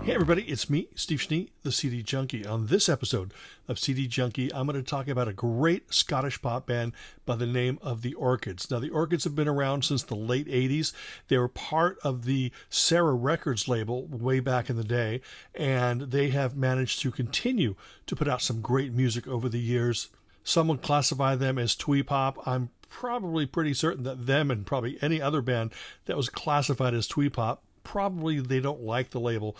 Hey everybody, it's me, Steve Schnee, the CD Junkie. On this episode of CD Junkie, I'm going to talk about a great Scottish pop band by the name of the Orchids. Now, the Orchids have been around since the late 80s. They were part of the Sarah Records label way back in the day, and they have managed to continue to put out some great music over the years. Some would classify them as twee pop. I'm probably pretty certain that them and probably any other band that was classified as twee pop, probably they don't like the label.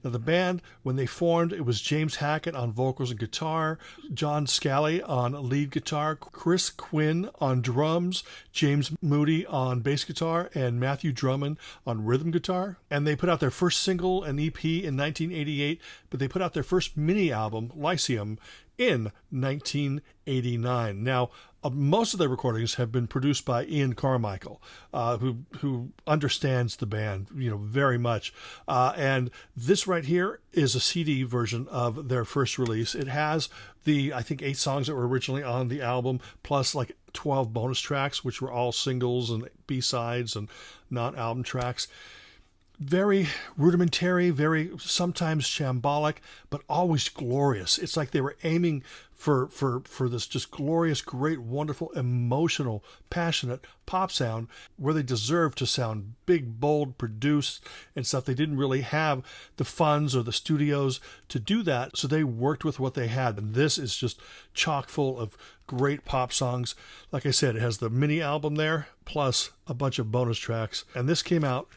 Now, the band, when they formed, it was James Hackett on vocals and guitar, John Scally on lead guitar, Chris Quinn on drums, James Moody on bass guitar, and Matthew Drummond on rhythm guitar. And they put out their first single and EP in 1988, but they put out their first mini album, Lyceum, in 1989. Now, most of their recordings have been produced by Ian Carmichael, who understands the band, very much. And this right here is a CD version of their first release. It has I think 8 songs that were originally on the album, plus like 12 bonus tracks, which were all singles and B-sides and non-album tracks. Very rudimentary, very sometimes shambolic, but always glorious. It's like they were aiming for this just glorious, great, wonderful, emotional, passionate pop sound where they deserve to sound big, bold, produced and stuff. They didn't really have the funds or the studios to do that, so they worked with what they had. And this is just chock full of great pop songs. Like I said, it has the mini album there, plus a bunch of bonus tracks. And this came out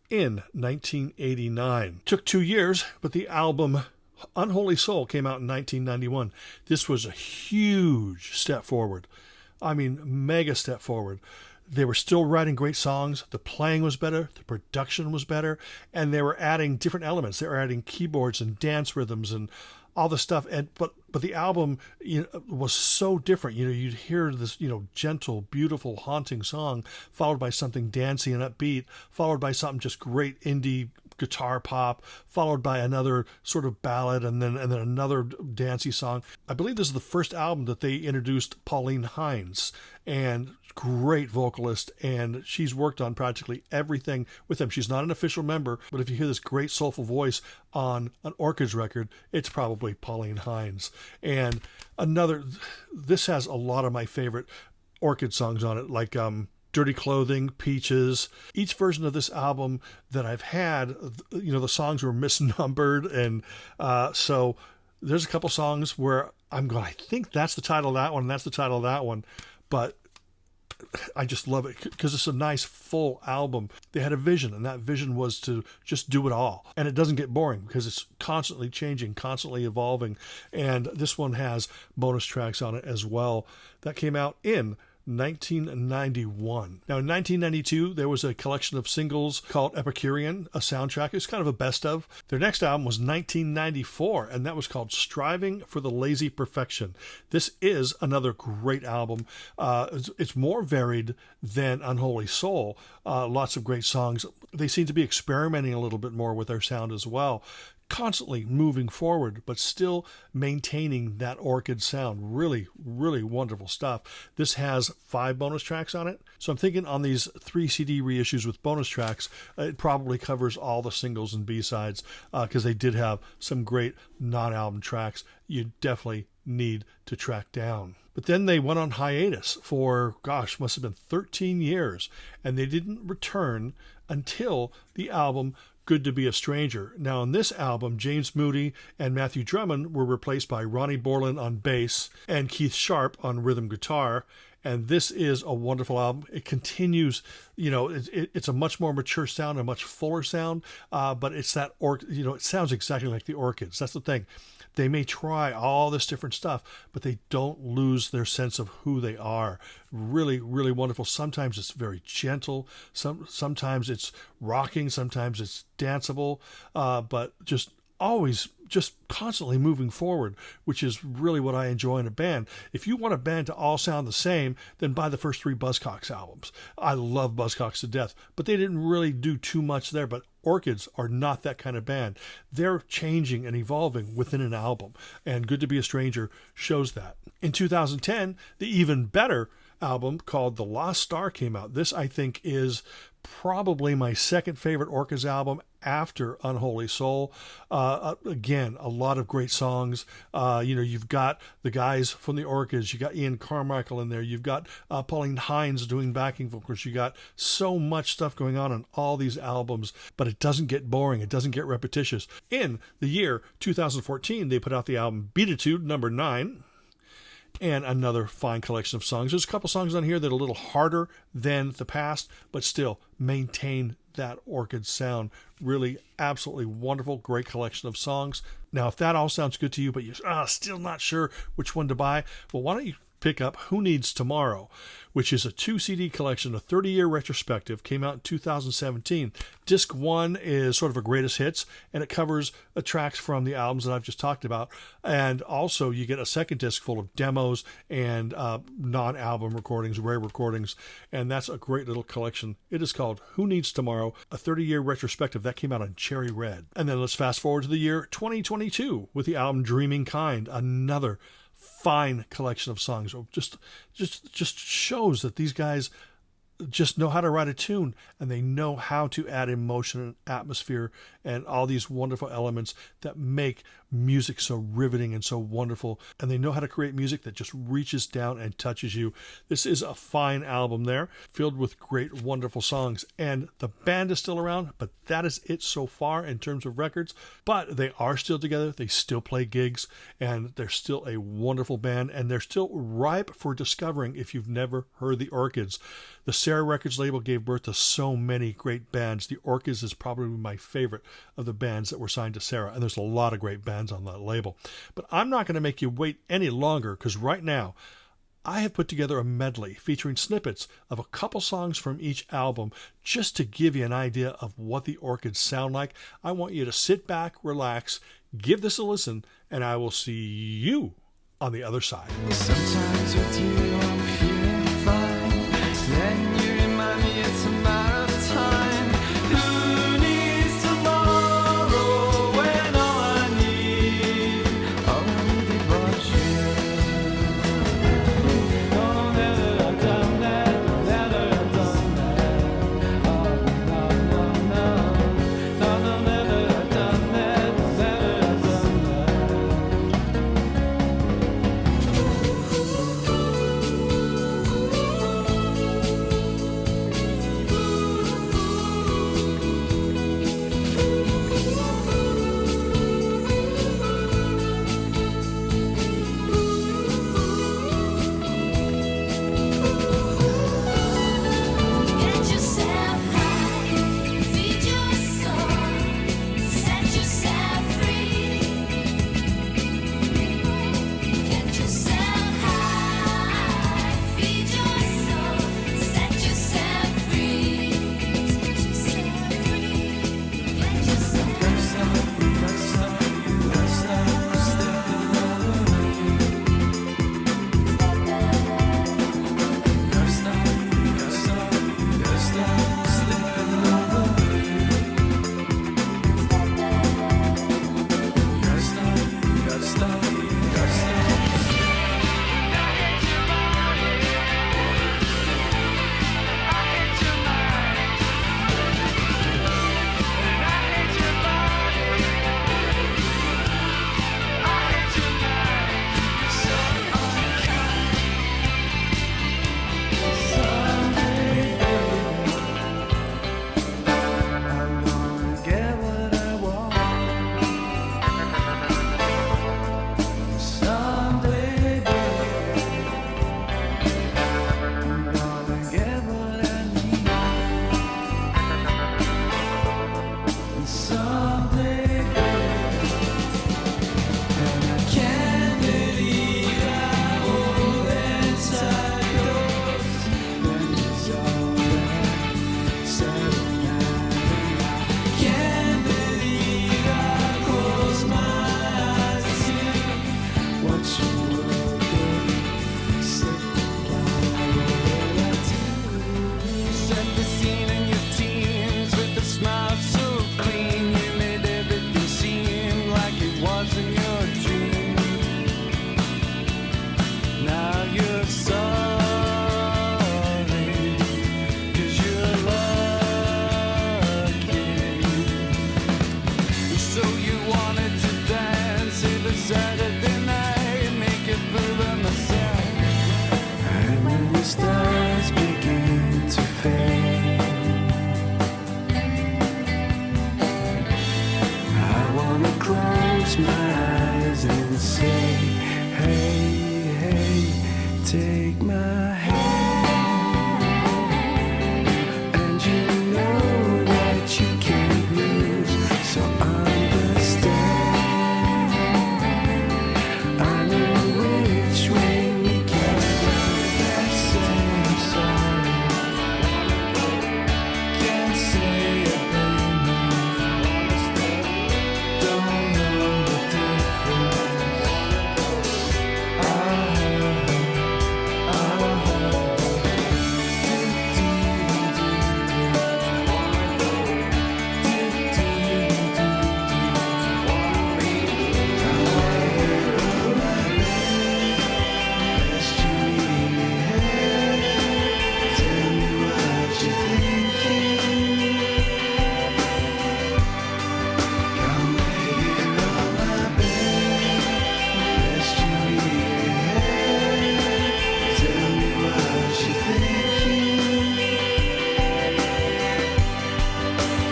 in 1989. Took 2 years, but the album Unholy Soul came out in 1991. This was a huge step forward. I mean, mega step forward. They were still writing great songs. The playing was better. The production was better. And they were adding different elements. They were adding keyboards and dance rhythms and all the stuff. But the album was so different. You'd hear this, gentle, beautiful, haunting song, followed by something dancey and upbeat, followed by something just great indie guitar pop, followed by another sort of ballad, and then another dancey song. I believe this is the first album that they introduced Pauline Hines, and great vocalist, and she's worked on practically everything with them. She's not an official member, but if you hear this great soulful voice on an Orchids record, it's probably Pauline Hines. And this has a lot of my favorite Orchid songs on it, like Dirty Clothing, Peaches. Each version of this album that I've had, the songs were misnumbered, and so there's a couple songs where I'm going, I think that's the title of that one, and that's the title of that one, but I just love it because it's a nice full album. They had a vision, and that vision was to just do it all. And it doesn't get boring because it's constantly changing, constantly evolving. And this one has bonus tracks on it as well. That came out in 1991. Now, in 1992, there was a collection of singles called Epicurean, a soundtrack. It's kind of a best of. Their next album was 1994, and that was called Striving for the Lazy Perfection. This is another great album. It's more varied than Unholy Soul. Lots of great songs. They seem to be experimenting a little bit more with their sound as well. Constantly moving forward, but still maintaining that Orchid sound. Really, really wonderful stuff. This has 5 bonus tracks on it. So I'm thinking on these 3 CD reissues with bonus tracks, it probably covers all the singles and B-sides because they did have some great non-album tracks you definitely need to track down. But then they went on hiatus for, must have been 13 years, and they didn't return until the album Good to Be a Stranger. Now, on this album, James Moody and Matthew Drummond were replaced by Ronnie Borland on bass and Keith Sharp on rhythm guitar. And this is a wonderful album. It continues, it's a much more mature sound, a much fuller sound, but it's that, it sounds exactly like the Orchids. That's the thing. They may try all this different stuff, but they don't lose their sense of who they are. Really, really wonderful. Sometimes it's very gentle. Sometimes it's rocking. Sometimes it's danceable. But just always just constantly moving forward, which is really what I enjoy in a band. If you want a band to all sound the same, then buy the first 3 Buzzcocks albums. I love Buzzcocks to death, but they didn't really do too much there. But Orchids are not that kind of band. They're changing and evolving within an album, and Good to Be a Stranger shows that. In 2010, the even better album called The Lost Star came out. This, I think, is probably my second favorite Orchids album after Unholy Soul. Again, a lot of great songs. You've got the guys from the Orchids. You got Ian Carmichael in there. You've got Pauline Hines doing backing vocals. You got so much stuff going on all these albums, but it doesn't get boring. It doesn't get repetitious. In the year 2014, they put out the album Beatitude number 9. And another fine collection of songs. There's a couple songs on here that are a little harder than the past, but still maintain that Orchid sound. Really, absolutely wonderful, great collection of songs. Now, if that all sounds good to you, but you're still not sure which one to buy, well, why don't you pick up Who Needs Tomorrow, which is a 2 CD collection, a 30-year retrospective, came out in 2017. Disc 1 is sort of a greatest hits, and it covers tracks from the albums that I've just talked about. And also you get a second disc full of demos and non-album recordings, rare recordings, and that's a great little collection. It is called Who Needs Tomorrow, a 30-year retrospective that came out on Cherry Red. And then let's fast forward to the year 2022 with the album Dreaming Kind, another fine collection of songs. Just shows that these guys just know how to write a tune, and they know how to add emotion and atmosphere and all these wonderful elements that make music so riveting and so wonderful. And they know how to create music that just reaches down and touches you. This is a fine album there, filled with great, wonderful songs. And the band is still around, but that is it so far in terms of records. But they are still together. They still play gigs, and they're still a wonderful band, and they're still ripe for discovering if you've never heard the Orchids. The Sarah Records label gave birth to so many great bands. The Orchids is probably my favorite of the bands that were signed to Sarah, and there's a lot of great bands on that label. But I'm not going to make you wait any longer, because right now I have put together a medley featuring snippets of a couple songs from each album just to give you an idea of what the Orchids sound like. I want you to sit back, relax, give this a listen, and I will see you on the other side. Sometimes with you I'm feeling fine. Then you remind me it's a matter of time. Who needs tomorrow when all I need only was you? Oh, never I've done that, never I've done that. Oh, no, no, no. No, no, never I've done that, never I've done that. stars begin to fade. I wanna close my eyes and say, hey, hey, take my hand. And you know that you can't lose, so understand. I know which way we can. Can't say I'm sorry. Can't say I blame you. Don't know the difference. Tell me what you're thinking. Come lay here on my bed. Rest your head. Tell me what you're thinking.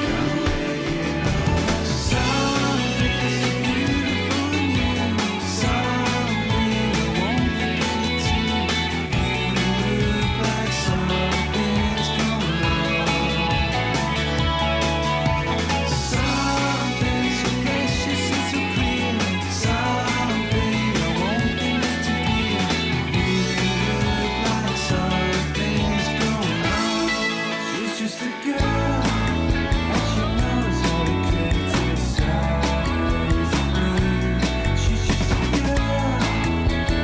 Come lay here on something so beautiful in you. Something I won't forget to. You look like something's going on. Something so precious and so clear. Something I won't forget to feel. You look like something's going on. She's just a girl, and she knows how to criticize me. She's just a girl,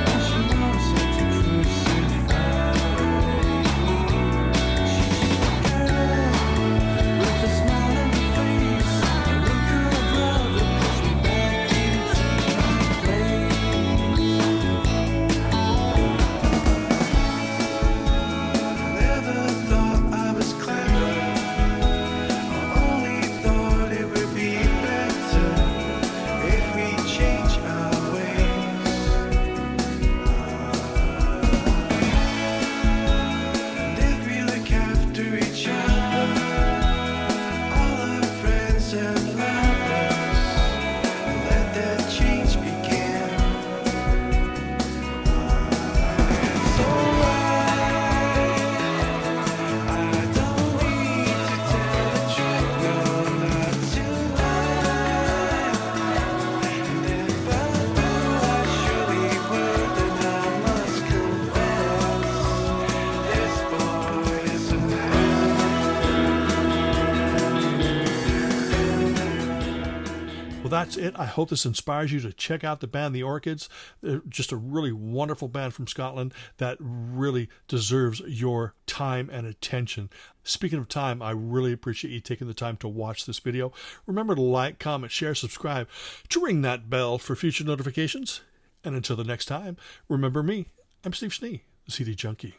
and she knows how to crucify me. She's just a girl with a smile on her face, a look of love that puts me back into my place. I never thought I was clever. I only thought it would be better if we change our ways. And if we look after each other, all our friends and lovers, let that change begin. It's alright. I don't need to tell the truth, no, not tonight. And if I do, I surely would, and I must confess, this boy is a Well, that's it. I hope this inspires you to check out the band The Orchids. They're just a really wonderful band from Scotland that really deserves your time and attention. Speaking of time, I really appreciate you taking the time to watch this video. Remember to like, comment, share, subscribe, to ring that bell for future notifications. And until the next time, remember me. I'm Steve Schnee, the CD Junkie.